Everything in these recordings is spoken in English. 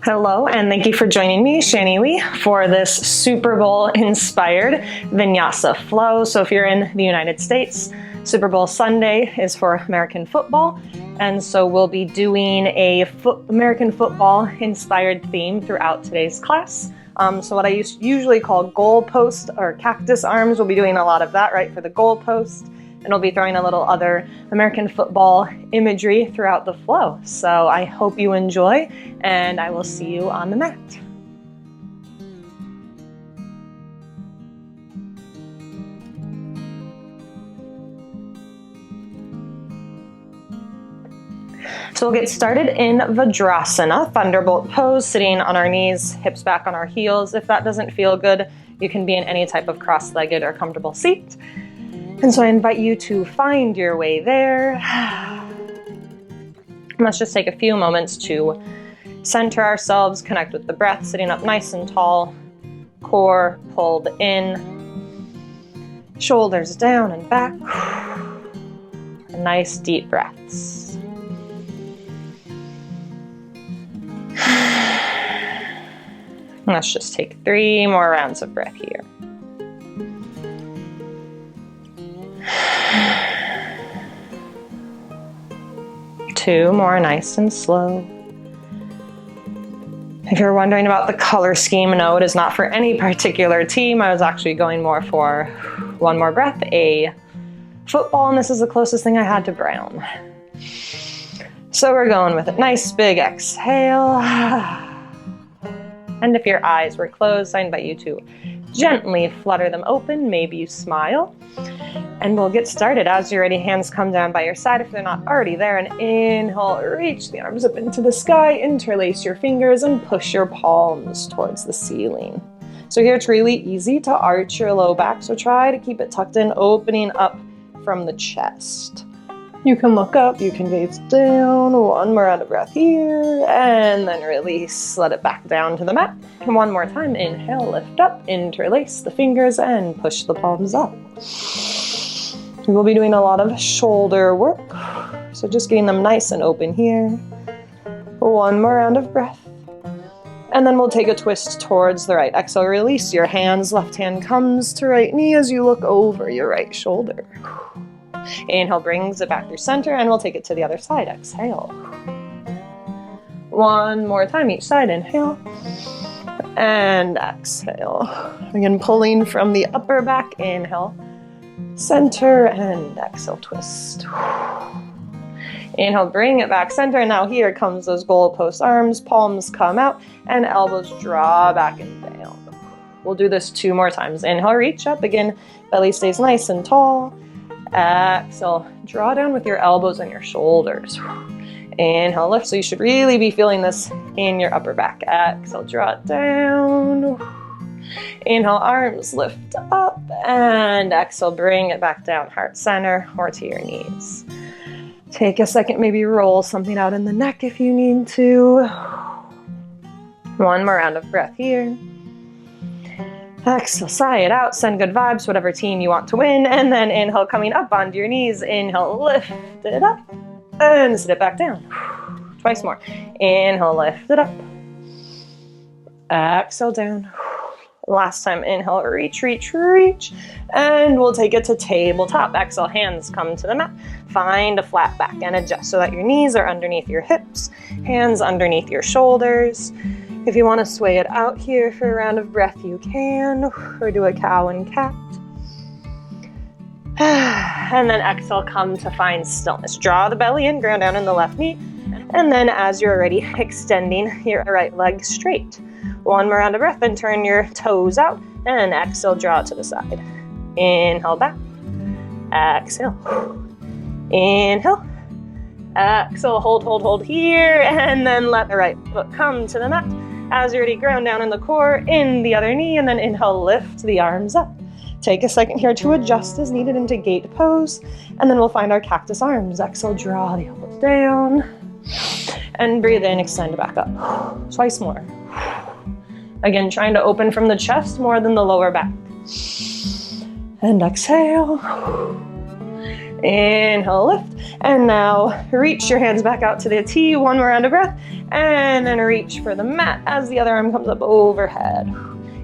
Hello, and thank you for joining me, Shanny Leigh, for this Super Bowl inspired Vinyasa flow. So if you're in the United States, Super Bowl Sunday is for American football, and so we'll be doing a American football inspired theme throughout today's class. So what I usually call goalpost or cactus arms, we'll be doing a lot of that, right, for the goalpost. And we'll be throwing a little other American football imagery throughout the flow. So I hope you enjoy, and I will see you on the mat. So we'll get started in Vajrasana, thunderbolt pose, sitting on our knees, hips back on our heels. If that doesn't feel good, you can be in any type of cross-legged or comfortable seat. And so I invite you to find your way there. Let's just take a few moments to center ourselves, connect with the breath, sitting up nice and tall, core pulled in, shoulders down and back. Nice deep breaths. Let's just take 3 more rounds of breath here. Two more, nice and slow. If you're wondering about the color scheme, no, it is not for any particular team. I was actually going more for one more breath, a football, and this is the closest thing I had to brown. So we're going with a nice big exhale. And if your eyes were closed, I invite you to gently flutter them open. Maybe you smile. And we'll get started. As you're ready, hands come down by your side if they're not already there. And inhale, reach the arms up into the sky, interlace your fingers, and push your palms towards the ceiling. So here it's really easy to arch your low back, so try to keep it tucked in, opening up from the chest. You can look up, you can gaze down. One more round of breath here, and then release. Let it back down to the mat. One more time, inhale, lift up, interlace the fingers, and push the palms up. We will be doing a lot of shoulder work, so just getting them nice and open here. One more round of breath. And then we'll take a twist towards the right. Exhale, release your hands. Left hand comes to right knee as you look over your right shoulder. Inhale brings it back through center, and we'll take it to the other side. Exhale. One more time each side. Inhale. And exhale. Again, pulling from the upper back. Inhale. Center, and exhale, twist. Inhale, bring it back center, and now here comes those goalpost arms, palms come out, and elbows draw back and down. We'll do this 2 more times. Inhale, reach up, again, belly stays nice and tall. Exhale, draw down with your elbows and your shoulders. Inhale, lift, so you should really be feeling this in your upper back. Exhale, draw it down. Inhale, arms lift up, and exhale, bring it back down, heart center or to your knees. Take a second, maybe roll something out in the neck if you need to. One more round of breath here. Exhale, sigh it out, send good vibes, whatever team you want to win, and then inhale, coming up onto your knees. Inhale, lift it up, and sit it back down. Twice more. Inhale, lift it up. Exhale, down. Last time, inhale, reach, reach, reach, and we'll take it to tabletop. Exhale, hands come to the mat. Find a flat back and adjust so that your knees are underneath your hips, hands underneath your shoulders. If you want to sway it out here for a round of breath, you can, or do a cow and cat. And then exhale, come to find stillness. Draw the belly in, ground down in the left knee, and then as you're ready, extending your right leg straight. One more round of breath, and turn your toes out, and exhale, draw it to the side. Inhale back, exhale, inhale, exhale, hold here, and then let the right foot come to the mat. As you're ready, ground down in the core, in the other knee, and then inhale, lift the arms up. Take a second here to adjust as needed into gate pose, and then we'll find our cactus arms. Exhale, draw the elbows down, and breathe in, extend back up. Twice more. Again, trying to open from the chest more than the lower back. And exhale. Inhale, lift. And now reach your hands back out to the T. One more round of breath. And then reach for the mat as the other arm comes up overhead.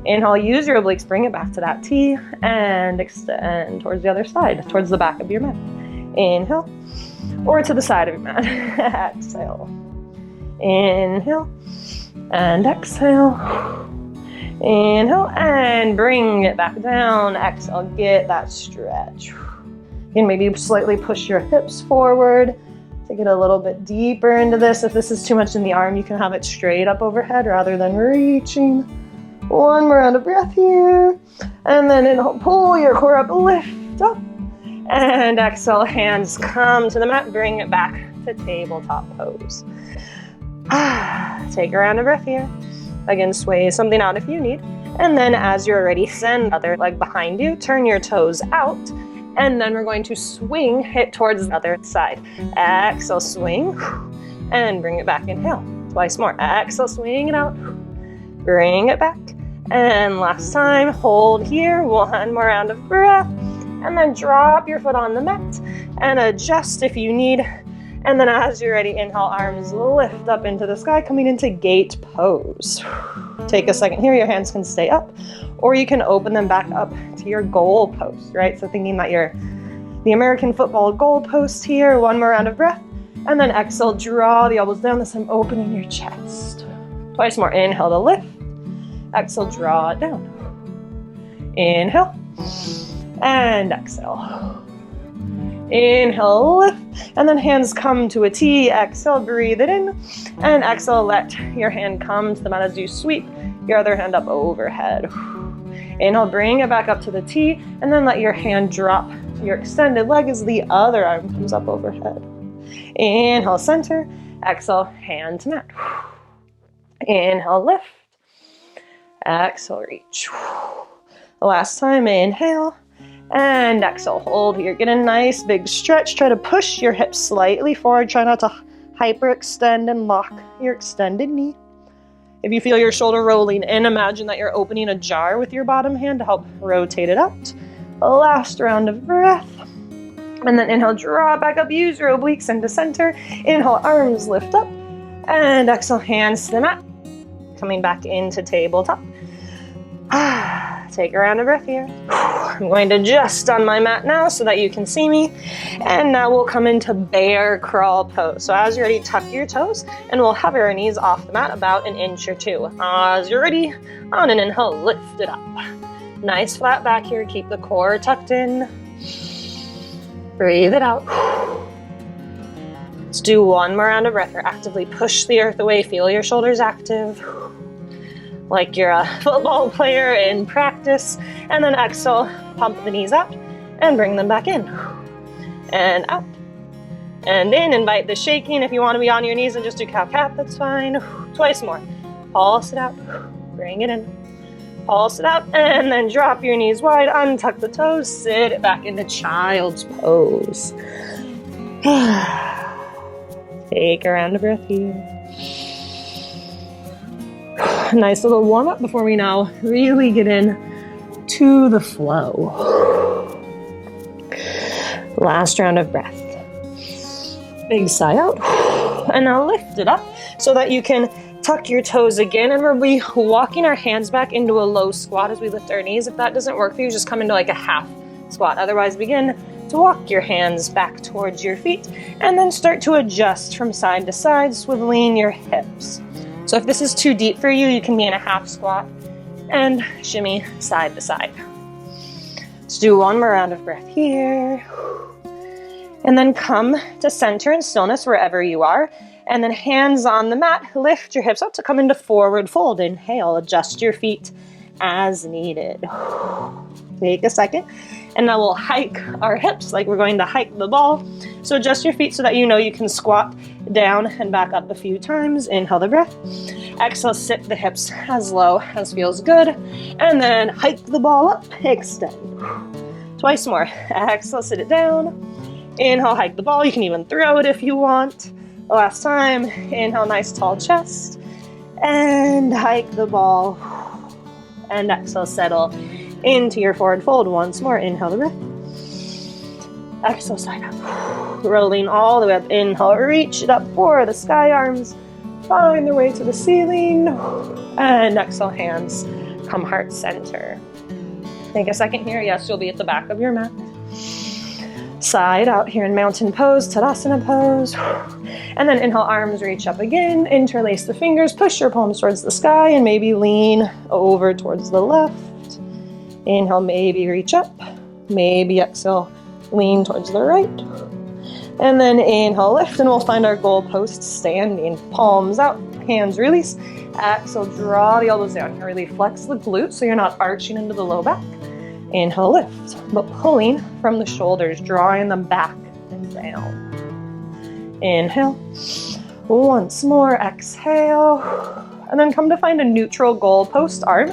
Inhale, use your obliques, bring it back to that T, and extend towards the other side, towards the back of your mat. Inhale, or to the side of your mat. Exhale. Inhale, and exhale. Inhale, and bring it back down. Exhale, get that stretch. You can maybe slightly push your hips forward to get a little bit deeper into this. If this is too much in the arm, you can have it straight up overhead rather than reaching. One more round of breath here. And then inhale, pull your core up, lift up. And exhale, hands come to the mat, bring it back to tabletop pose. Take a round of breath here. Again, sway something out if you need. And then as you're ready, send the other leg behind you, turn your toes out. And then we're going to swing it towards the other side. Exhale, swing. And bring it back, inhale. Twice more. Exhale, swing it out. Bring it back. And last time, hold here, one more round of breath, and then drop your foot on the mat and adjust if you need. And then as you're ready, inhale, arms lift up into the sky, coming into gate pose. Take a second here, your hands can stay up, or you can open them back up to your goal post, right? So thinking that you're the American football goal post here, one more round of breath, and then exhale, draw the elbows down, this time opening your chest. Twice more, inhale to lift. Exhale, draw it down. Inhale, and exhale. Inhale, lift, and then hands come to a T. Exhale, breathe it in, and exhale, let your hand come to the mat as you sweep your other hand up overhead. Inhale, bring it back up to the T, and then let your hand drop your extended leg as the other arm comes up overhead. Inhale, center. Exhale, hand to mat. Inhale, lift. Exhale, reach. Last time, inhale, and exhale, hold here. Get a nice big stretch. Try to push your hips slightly forward. Try not to hyperextend and lock your extended knee. If you feel your shoulder rolling in, imagine that you're opening a jar with your bottom hand to help rotate it out. Last round of breath. And then inhale, draw back up. Use your obliques into center. Inhale, arms lift up. And exhale, hands to the mat. Coming back into tabletop. Take a round of breath here. I'm going to adjust on my mat now so that you can see me. And now we'll come into bear crawl pose. So as you're ready, tuck your toes and we'll hover our knees off the mat about an inch or two. As you're ready, on an inhale, lift it up. Nice flat back here. Keep the core tucked in. Breathe it out. Let's do one more round of breath here. Actively push the earth away. Feel your shoulders active. Like you're a football player in practice. And then exhale, pump the knees out and bring them back in. And out. And in, invite the shaking. If you want to be on your knees and just do cow-cat, that's fine. Twice more. Pulse it out. Bring it in. Pulse it out. And then drop your knees wide. Untuck the toes. Sit it back into child's pose. Take a round of breath here. Nice little warm up before we now really get in to the flow. Last round of breath. Big sigh out. And now lift it up so that you can tuck your toes again. And we'll be walking our hands back into a low squat as we lift our knees. If that doesn't work for you, just come into like a half squat. Otherwise, begin to walk your hands back towards your feet and then start to adjust from side to side, swiveling your hips. So if this is too deep for you, you can be in a half squat and shimmy side to side. Let's do one more round of breath here. And then come to center and stillness wherever you are. And then hands on the mat, lift your hips up to come into forward fold. Inhale, adjust your feet as needed. Take a second. And now we'll hike our hips like we're going to hike the ball. So adjust your feet so that you know you can squat down and back up a few times. Inhale the breath. Exhale, sit the hips as low as feels good. And then hike the ball up, extend. Twice more. Exhale, sit it down. Inhale, hike the ball. You can even throw it if you want. Last time. Inhale, nice tall chest. And hike the ball. And exhale, settle into your forward fold once more. Inhale the breath. Exhale, side up. Rolling all the way up. Inhale, reach it up for the sky arms. Find their way to the ceiling. And exhale, hands come heart center. Take a second here. Yes, you'll be at the back of your mat. Side out here in mountain pose, Tadasana pose. And then inhale, arms reach up again. Interlace the fingers, push your palms towards the sky, and maybe lean over towards the left. Inhale, maybe reach up. Maybe exhale, lean towards the right. And then inhale, lift, and we'll find our goalpost standing. Palms out, hands release. Exhale, draw the elbows down. Really flex the glutes so you're not arching into the low back. Inhale, lift, but pulling from the shoulders, drawing them back and down. Inhale. Once more, exhale. And then come to find a neutral goalpost arm.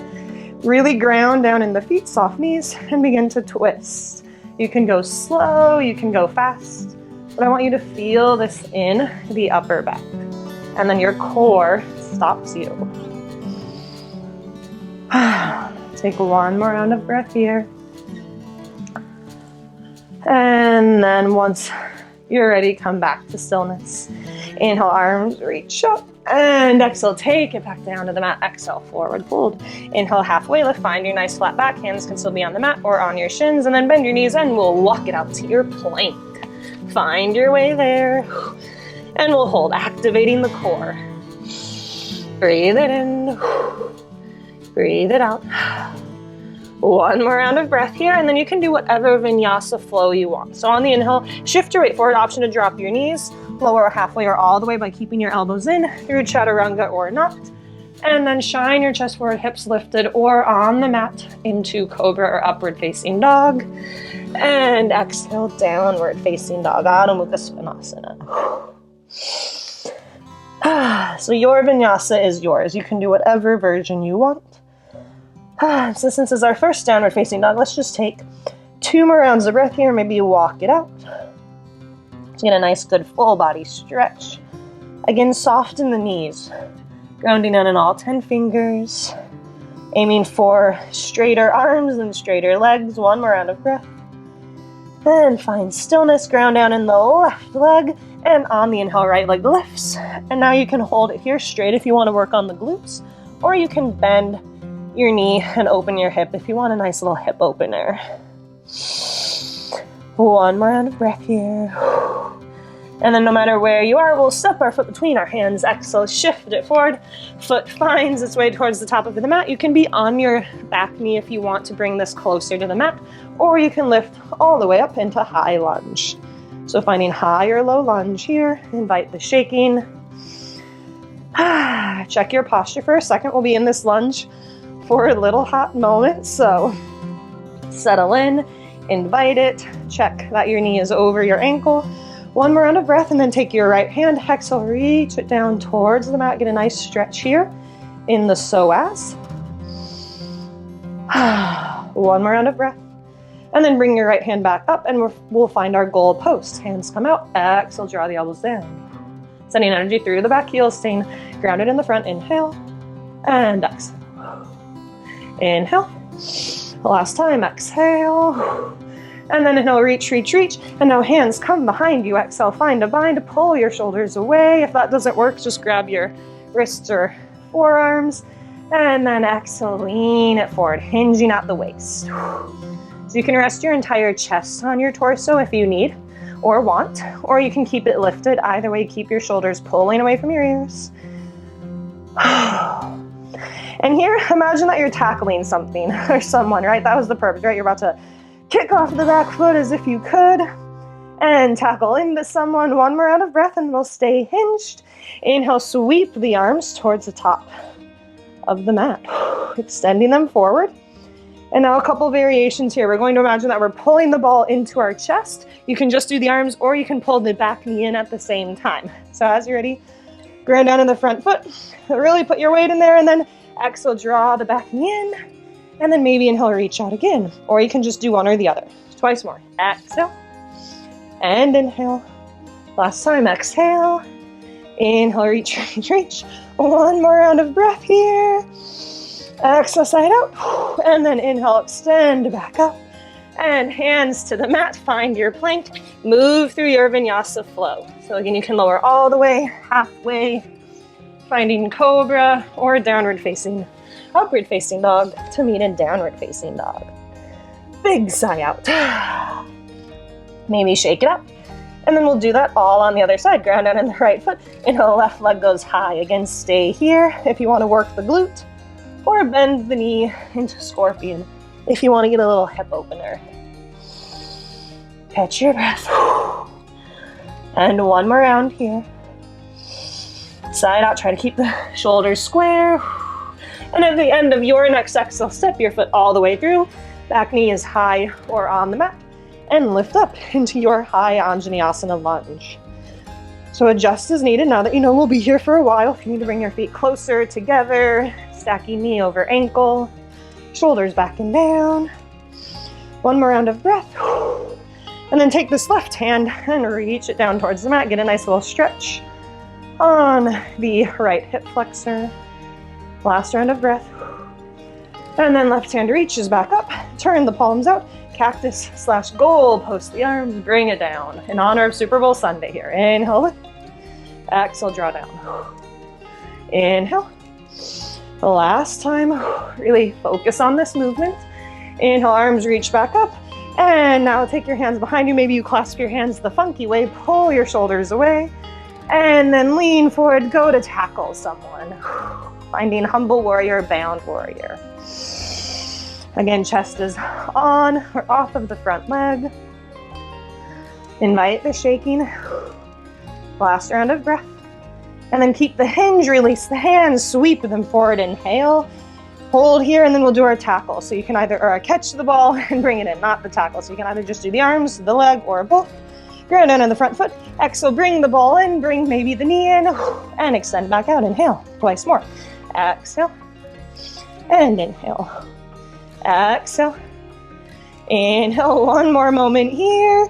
Really ground down in the feet, soft knees, and begin to twist. You can go slow, you can go fast, but I want you to feel this in the upper back. And then your core stops you. Take one more round of breath here. And then once you're ready, come back to stillness. Inhale, arms reach up. And exhale, take it back down to the mat. Exhale, forward fold. Inhale, halfway lift. Find your nice flat back. Hands can still be on the mat or on your shins. And then bend your knees and we'll walk it out to your plank. Find your way there. And we'll hold, activating the core. Breathe it in. Breathe it out. One more round of breath here, and then you can do whatever vinyasa flow you want. So on the inhale, shift your weight forward, option to drop your knees, lower halfway or all the way by keeping your elbows in through chaturanga or not. And then shine your chest forward, hips lifted or on the mat into cobra or upward facing dog. And exhale, downward facing dog, Adho Mukha Svanasana. So your vinyasa is yours. You can do whatever version you want. So since this is our first downward facing dog, let's just take 2 more rounds of breath here. Maybe you walk it out to get a nice good full body stretch. Again, soften the knees, grounding down in all 10 fingers, aiming for straighter arms and straighter legs. 1 more round of breath. And find stillness, ground down in the left leg, and on the inhale, right leg lifts. And now you can hold it here straight if you want to work on the glutes, or you can bend your knee and open your hip if you want a nice little hip opener. 1 more round of breath here. And then no matter where you are, we'll step our foot between our hands. Exhale, shift it forward. Foot finds its way towards the top of the mat. You can be on your back knee if you want to bring this closer to the mat, or you can lift all the way up into high lunge. So finding high or low lunge here, invite the shaking. Check your posture for a second. We'll be in this lunge for a little hot moment, so settle in, invite it, check that your knee is over your ankle. 1 more round of breath, and then take your right hand, exhale, reach it down towards the mat, get a nice stretch here in the psoas. 1 more round of breath, and then bring your right hand back up, and we'll find our goal post. Hands come out, exhale, draw the elbows down. Sending energy through the back heels, staying grounded in the front. Inhale, and exhale. Inhale. Last time, exhale. And then inhale, reach, reach, reach. And now hands come behind you. Exhale, find a bind, pull your shoulders away. If that doesn't work, just grab your wrists or forearms. And then exhale, lean it forward, hinging at the waist. So you can rest your entire chest on your torso if you need or want, or you can keep it lifted. Either way, keep your shoulders pulling away from your ears. And here, imagine that you're tackling something or someone, right? That was the purpose, right? You're about to kick off the back foot as if you could and tackle into someone. 1 more round of breath and we'll stay hinged. Inhale, sweep the arms towards the top of the mat, extending them forward. And now a couple variations here. We're going to imagine that we're pulling the ball into our chest. You can just do the arms, or you can pull the back knee in at the same time. So as you're ready, ground down in the front foot, really put your weight in there, and then exhale, draw the back knee in, and then maybe inhale, reach out again. Or you can just do one or the other. Twice more. Exhale, and inhale. Last time, exhale. Inhale, reach, reach, reach. 1 more round of breath here. Exhale, side out. And then inhale, extend back up. and hands to the mat. Find your plank. Move through your vinyasa flow. So again, you can lower all the way, halfway, finding cobra or downward facing, upward facing dog to meet in downward facing dog. Big sigh out. Maybe shake it up. And then we'll do that all on the other side. Ground down in the right foot. Inhale, left leg goes high. Again, stay here if you want to work the glute, or bend the knee into scorpion if you want to get a little hip opener. Catch your breath. And one more round here. Side out, try to keep the shoulders square. And at the end of your next exhale, step your foot all the way through. Back knee is high or on the mat. And lift up into your high Anjanayasana Lunge. So adjust as needed now that you know we'll be here for a while. If you need to bring your feet closer together, stacking knee over ankle, shoulders back and down. One more round of breath. And then take this left hand and reach it down towards the mat. Get a nice little stretch on the right hip flexor. Last round of breath. And then left hand reaches back up. Turn the palms out. Cactus / goalpost the arms. Bring it down in honor of Super Bowl Sunday here. Inhale, lift. Exhale, draw down. Inhale. Last time, really focus on this movement. Inhale, arms reach back up. And now take your hands behind you. Maybe you clasp your hands the funky way. Pull your shoulders away. And then lean forward. Go to tackle someone. Finding humble warrior, bound warrior. Again, chest is on or off of the front leg. Invite the shaking. Last round of breath. And then keep the hinge, release the hands, sweep them forward, inhale. Hold here, and then we'll do our tackle. So you can either catch the ball and bring it in, not the tackle. So you can either just do the arms, the leg, or both. Ground down on the front foot. Exhale, bring the ball in, bring maybe the knee in, and extend back out. Inhale, twice more. Exhale, and inhale. Exhale. Inhale, one more moment here.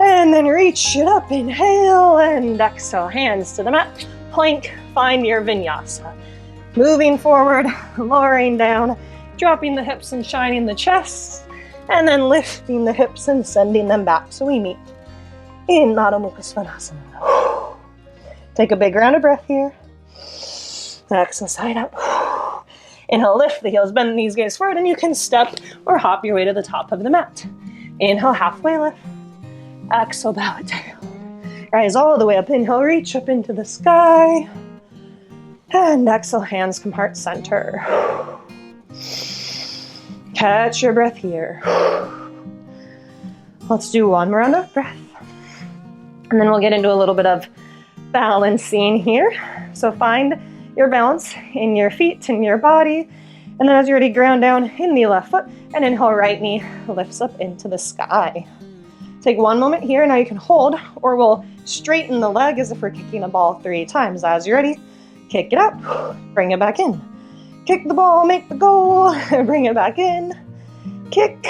And then reach it up, inhale, and exhale. Hands to the mat. Plank, find your vinyasa. Moving forward, lowering down, dropping the hips and shining the chest, and then lifting the hips and sending them back. So we meet in Adho Mukha Svanasana. Take a big round of breath here. Exhale, side up. Inhale, lift the heels, bend the knees, gaze forward, and you can step or hop your way to the top of the mat. Inhale, halfway lift. Exhale, bow it down. Rise all the way up. Inhale, reach up into the sky. And exhale, hands come heart center. Catch your breath here. Let's do one more round of breath. And then we'll get into a little bit of balancing here. So find your balance in your feet and your body. And then as you're ready, ground down in the left foot. And inhale, right knee lifts up into the sky. Take one moment here. Now you can hold, or we'll straighten the leg as if we're kicking a ball 3 times. As you're ready, kick it up, bring it back in. Kick the ball, make the goal, bring it back in. Kick,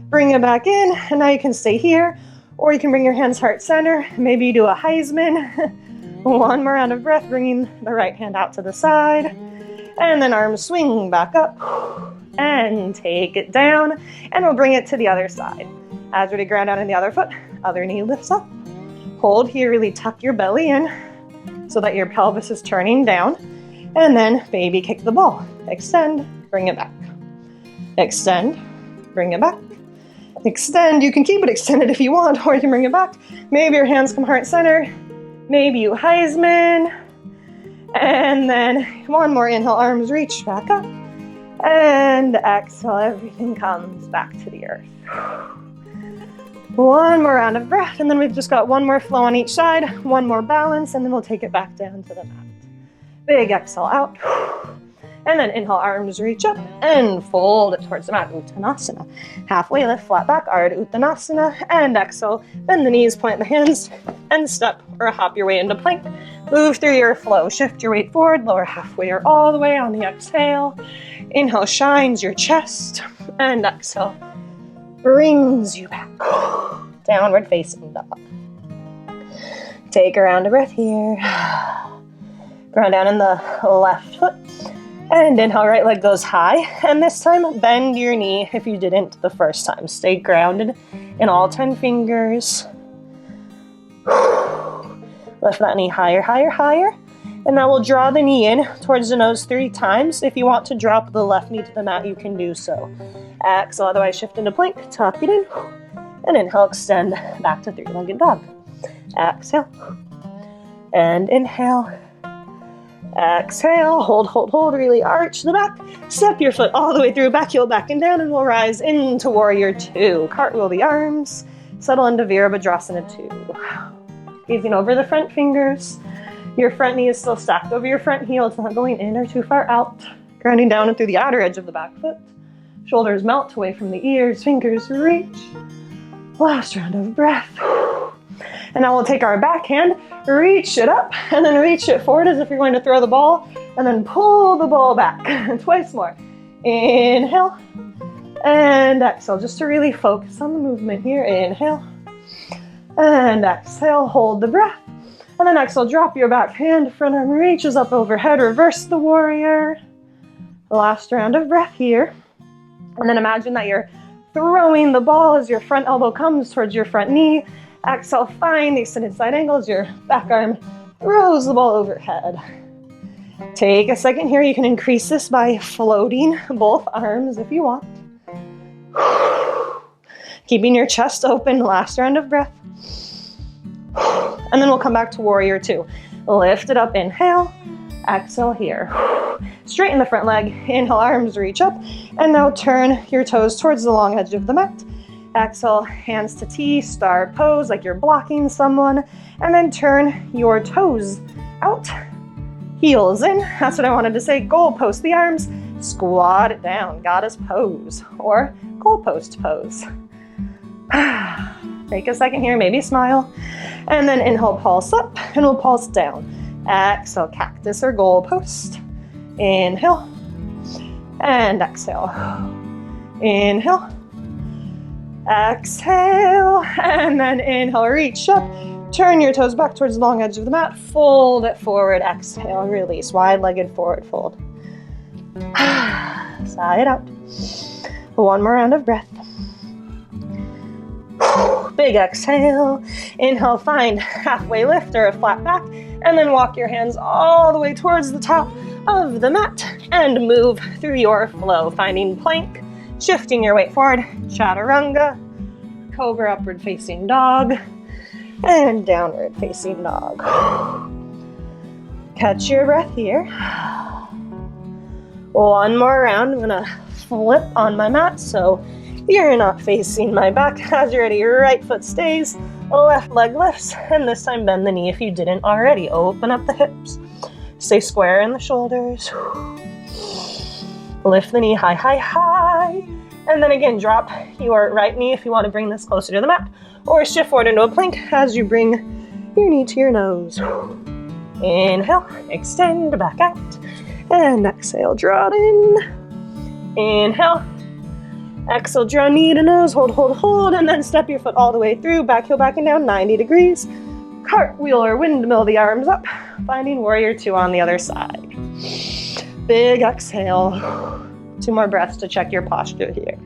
bring it back in. And now you can stay here, or you can bring your hands heart center. Maybe you do a Heismann. One more round of breath, bringing the right hand out to the side. And then arms swing back up. And take it down. And we'll bring it to the other side. As ready, ground down in the other foot. Other knee lifts up. Hold here, really tuck your belly in so that your pelvis is turning down. And then baby kick the ball. Extend, bring it back. Extend, bring it back. Extend, you can keep it extended if you want, or you can bring it back. Maybe your hands come heart center. Maybe you Heismann. And then one more inhale, arms reach back up. And exhale, everything comes back to the earth. One more round of breath, and then we've just got one more flow on each side, one more balance, and then we'll take it back down to the mat. Big exhale out. And then inhale, arms reach up and fold it towards the mat, Uttanasana. Halfway lift, flat back, Ardha Uttanasana, and exhale. Bend the knees, plant the hands, and step or hop your way into plank. Move through your flow. Shift your weight forward, lower halfway or all the way on the exhale. Inhale, shines your chest, and exhale brings you back. Downward facing dog. Take a round of breath here. Ground down in the left foot. And inhale, right leg goes high. And this time, bend your knee if you didn't the first time. Stay grounded in all 10 fingers. Lift that knee higher, higher, higher. And now we'll draw the knee in towards the nose 3 times. If you want to drop the left knee to the mat, you can do so. Exhale, otherwise shift into plank, tuck it in. And inhale, extend back to 3-legged dog. Exhale. And inhale. Exhale, hold, hold, hold, really arch the back. Step your foot all the way through, back heel back and down, and we'll rise into Warrior 2. Cartwheel the arms, settle into Virabhadrasana 2. Gazing over the front fingers. Your front knee is still stacked over your front heel. It's not going in or too far out. Grounding down and through the outer edge of the back foot. Shoulders melt away from the ears, fingers reach. Last round of breath. And now we'll take our backhand, reach it up, and then reach it forward as if you're going to throw the ball, and then pull the ball back. Twice more. Inhale, and exhale, just to really focus on the movement here. Inhale, and exhale, hold the breath. And then exhale, drop your back hand, front arm reaches up overhead, reverse the warrior. Last round of breath here. And then imagine that you're throwing the ball as your front elbow comes towards your front knee. Exhale, find the extended side angle as your back arm throws the ball overhead. Take a second here. You can increase this by floating both arms if you want. Keeping your chest open. Last round of breath. And then we'll come back to Warrior 2. Lift it up, inhale. Exhale here. Straighten the front leg. Inhale, arms reach up. And now turn your toes towards the long edge of the mat. Exhale, hands to T, star pose, like you're blocking someone. And then turn your toes out. Heels in. That's what I wanted to say. Goalpost the arms. Squat it down. Goddess pose. Or goalpost pose. Take a second here, maybe smile. And then inhale, pulse up, and we'll pulse down. Exhale, cactus or goalpost. Inhale. And exhale. Inhale. Exhale, and then inhale, reach up, turn your toes back towards the long edge of the mat, fold it forward, exhale, release, wide-legged forward fold. Sigh it out. One more round of breath. Big exhale, inhale, find halfway lift or a flat back, and then walk your hands all the way towards the top of the mat and move through your flow, finding plank. Shifting your weight forward, chaturanga, cobra upward facing dog, and downward facing dog. Catch your breath here. One more round. I'm gonna flip on my mat so you're not facing my back. As you're ready, your right foot stays, left leg lifts, and this time bend the knee if you didn't already. Open up the hips. Stay square in the shoulders. Lift the knee high, high, high. And then again, drop your right knee if you want to bring this closer to the mat. Or shift forward into a plank as you bring your knee to your nose. Inhale, extend back out. And exhale, draw it in. Inhale. Exhale, draw knee to nose, hold, hold, hold. And then step your foot all the way through. Back heel back and down, 90 degrees. Cartwheel or windmill the arms up. Finding Warrior 2 on the other side. Big exhale. 2 more breaths to check your posture here.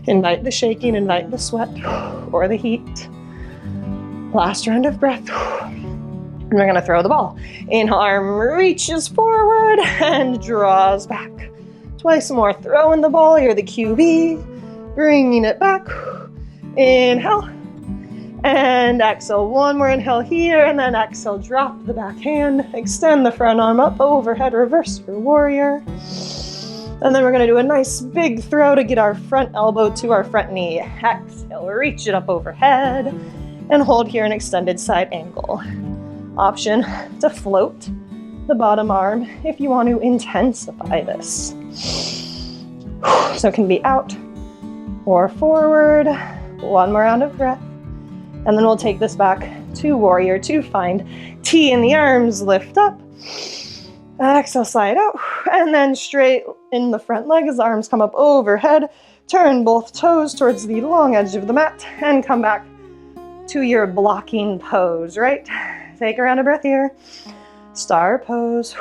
Invite the shaking, invite the sweat or the heat. Last round of breath. And we're gonna throw the ball. Inhale, arm reaches forward and draws back. Twice more, throwing the ball, you're the QB. Bringing it back. Inhale. And exhale, one more inhale here, and then exhale, drop the back hand, extend the front arm up, overhead, reverse your warrior. And then we're gonna do a nice big throw to get our front elbow to our front knee. Exhale, reach it up overhead, and hold here an extended side angle. Option to float the bottom arm if you want to intensify this. So it can be out or forward. One more round of breath. And then we'll take this back to Warrior 2. Find T in the arms, lift up. Exhale, slide out. And then straight in the front leg as the arms come up overhead. Turn both toes towards the long edge of the mat and come back to your blocking pose, right? Take a round of breath here. Star pose.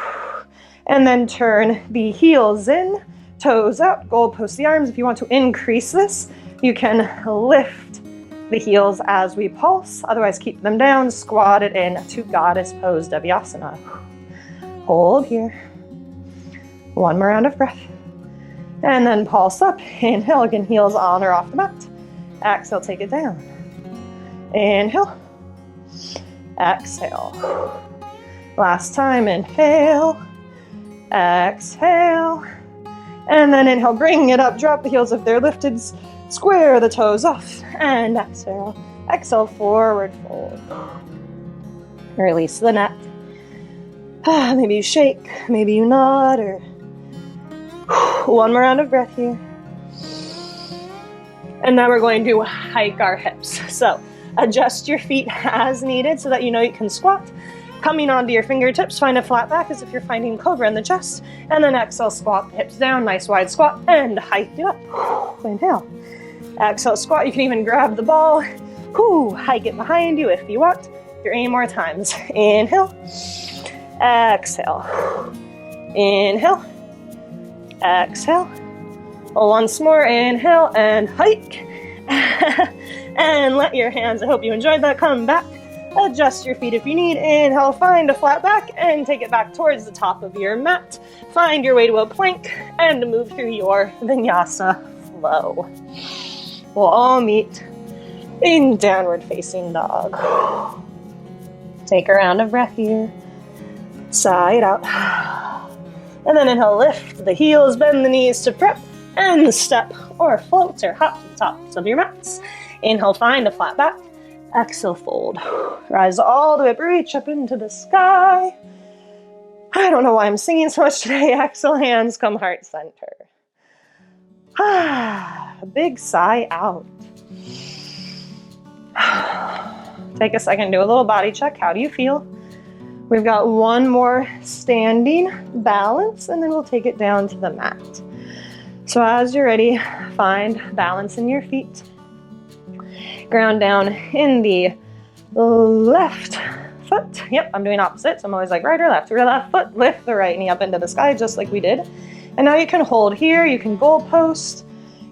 And then turn the heels in, toes out, goalpost the arms. If you want to increase this, you can lift the heels as we pulse. Otherwise, keep them down, squat it in to goddess pose, Vinyasa. Hold here. One more round of breath. And then pulse up. Inhale, again, heels on or off the mat. Exhale, take it down. Inhale. Exhale. Last time, inhale. Exhale. And then inhale, bring it up. Drop the heels if they're lifted. Square the toes off. And exhale. Exhale, forward fold. Release the neck. Maybe you shake. Maybe you nod. Or one more round of breath here. And now we're going to hike our hips. So adjust your feet as needed so that you know you can squat. Coming onto your fingertips, find a flat back as if you're finding cobra in the chest. And then exhale, squat the hips down, nice wide squat, and hike it up. Inhale. Exhale, squat. You can even grab the ball. Hike it behind you if you want. 3 more times. Inhale. Exhale. Inhale. Exhale. Once more, inhale and hike. And let your hands, I hope you enjoyed that, come back. Adjust your feet if you need. Inhale, find a flat back and take it back towards the top of your mat. Find your way to a plank and move through your Vinyasa flow. We'll all meet in downward facing dog. Take a round of breath here. Side out. And then inhale, lift the heels, bend the knees to prep, and step or float or hop to the tops of your mats. Inhale, find a flat back. Exhale, fold. Rise all the way up, reach up into the sky. I don't know why I'm singing so much today. Exhale, hands come heart center. A big sigh out. Take a second, do a little body check. How do you feel? We've got one more standing balance, and then we'll take it down to the mat. So as you're ready, find balance in your feet. Ground down in the left foot. Yep, I'm doing opposite, so I'm always like right or left. Or left foot, lift the right knee up into the sky, just like we did. And now you can hold here, you can goalpost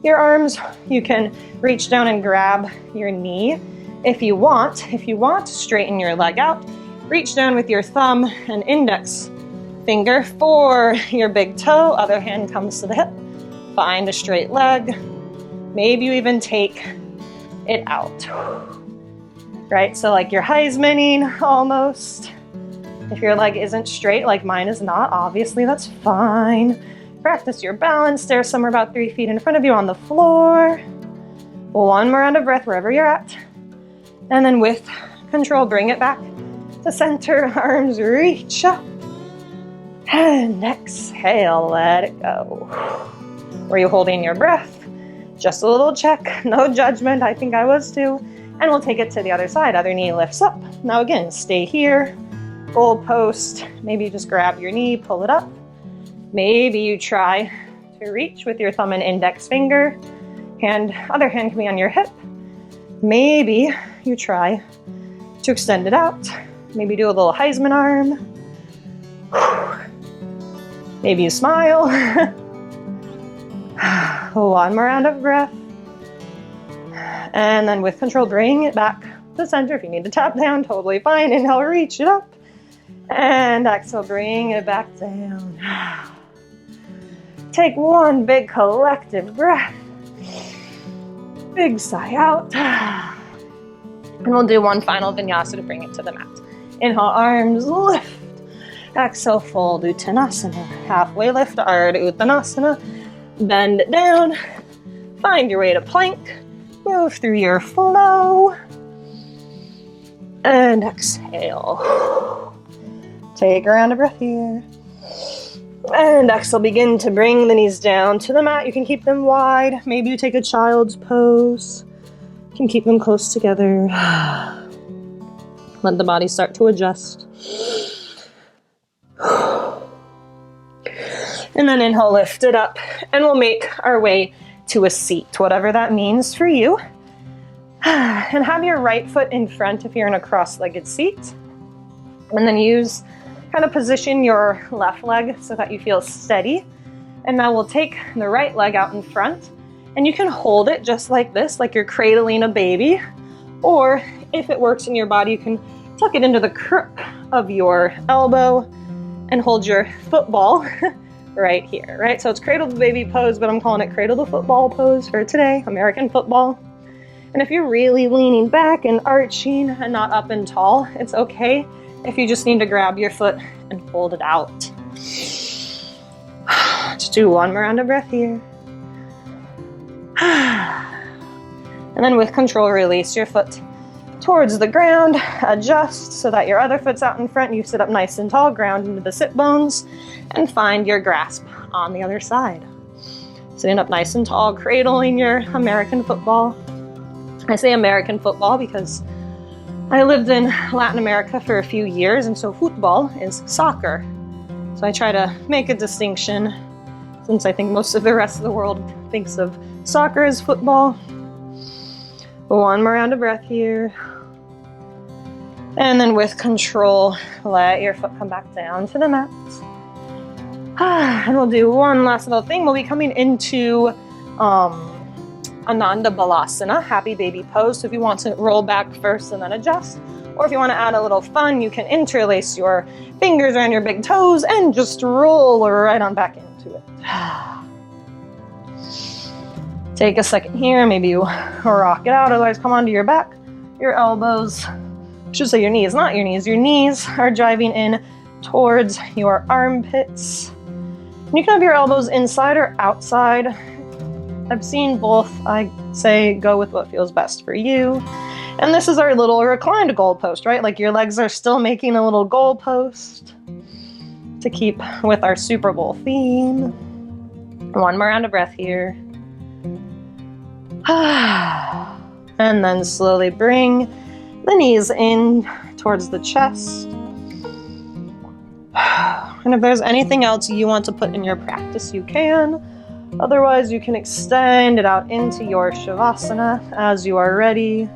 your arms, you can reach down and grab your knee. If you want, straighten your leg out. Reach down with your thumb and index finger for your big toe. Other hand comes to the hip. Find a straight leg. Maybe you even take it out. Right? So like you're Heismanning almost. If your leg isn't straight, like mine is not, obviously that's fine. Practice your balance. Stare somewhere about 3 feet in front of you on the floor. One more round of breath wherever you're at. And then with control, bring it back to center. Arms reach up. And exhale, let it go. Were you holding your breath? Just a little check, no judgment. I think I was too. And we'll take it to the other side. Other knee lifts up. Now again, stay here. Goalpost. Maybe you just grab your knee, pull it up. Maybe you try to reach with your thumb and index finger. Other hand can be on your hip. Maybe you try to extend it out. Maybe do a little Heismann arm. Maybe you smile. One more round of breath. And then with control, bring it back to center. If you need to tap down, totally fine. Inhale, reach it up. And exhale, bring it back down. Take one big collective breath. Big sigh out. And we'll do one final vinyasa to bring it to the mat. Inhale, arms lift. Exhale, fold, Uttanasana. Halfway lift, Ardha Uttanasana. Bend it down. Find your way to plank. Move through your flow. And exhale. Take a round of breath here. And exhale, begin to bring the knees down to the mat. You can keep them wide. Maybe you take a child's pose. You can keep them close together. Let the body start to adjust. And then inhale, lift it up. And we'll make our way to a seat, whatever that means for you. And have your right foot in front if you're in a cross-legged seat. And then use kind of position your left leg so that you feel steady. And now we'll take the right leg out in front, and you can hold it just like this, like you're cradling a baby. Or if it works in your body, you can tuck it into the crook of your elbow and hold your football right here, right? So it's cradle the baby pose, but I'm calling it cradle the football pose for today, American football. And if you're really leaning back and arching and not up and tall, it's okay if you just need to grab your foot and hold it out. Just do one more round of breath here. And then with control, release your foot towards the ground, adjust so that your other foot's out in front, you sit up nice and tall, ground into the sit bones, and find your grasp on the other side. Sitting up nice and tall, cradling your American football. I say American football because I lived in Latin America for a few years, and so football is soccer. So I try to make a distinction, since I think most of the rest of the world thinks of soccer as football. One more round of breath here. And then with control, let your foot come back down to the mat. And we'll do one last little thing. We'll be coming into Ananda Balasana, happy baby pose. So if you want to roll back first and then adjust, or if you want to add a little fun, you can interlace your fingers around your big toes and just roll right on back into it. Take a second here, maybe you rock it out, otherwise come onto your back. Your elbows, I should say your knees, not your knees. Your knees are driving in towards your armpits. And you can have your elbows inside or outside. I've seen both. I say go with what feels best for you. And this is our little reclined goalpost, right? Like your legs are still making a little goalpost to keep with our Super Bowl theme. One more round of breath here. And then slowly bring the knees in towards the chest. And if there's anything else you want to put in your practice, you can. Otherwise, you can extend it out into your Shavasana as you are ready.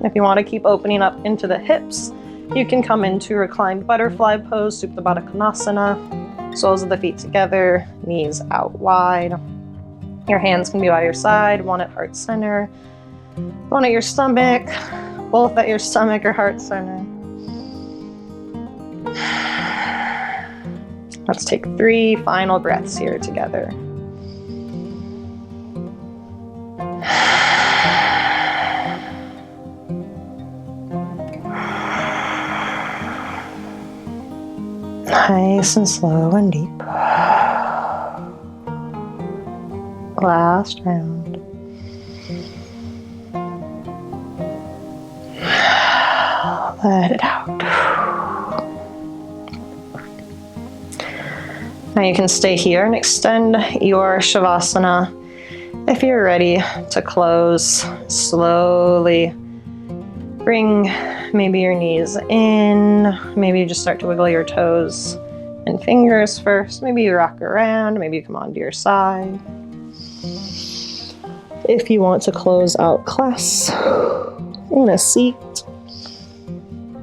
If you want to keep opening up into the hips, you can come into reclined butterfly pose, Supta Baddha Konasana. Soles of the feet together, knees out wide. Your hands can be by your side, one at heart center, one at your stomach, both at your stomach or heart center. Let's take 3 final breaths here together. Nice and slow and deep. Last round. Let it out. Now you can stay here and extend your Shavasana. If you're ready to close, slowly bring maybe your knees in. Maybe you just start to wiggle your toes and fingers first. Maybe you rock around. Maybe you come onto your side. If you want to close out class in a seat,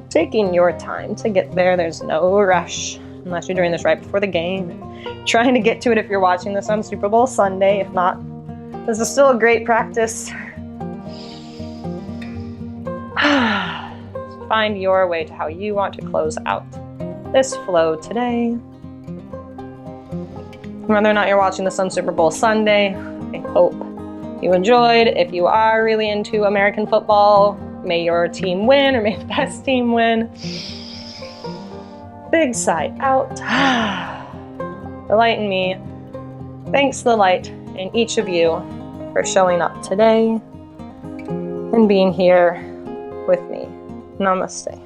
taking your time to get there. There's no rush unless you're doing this right before the game. Trying to get to it if you're watching this on Super Bowl Sunday. If not, this is still a great practice. Find your way to how you want to close out this flow today. Whether or not you're watching this on Super Bowl Sunday, I hope you enjoyed. If you are really into American football, may your team win, or may the best team win. Big sigh out. The light in me. Thanks the light in each of you for showing up today and being here with me. Namaste.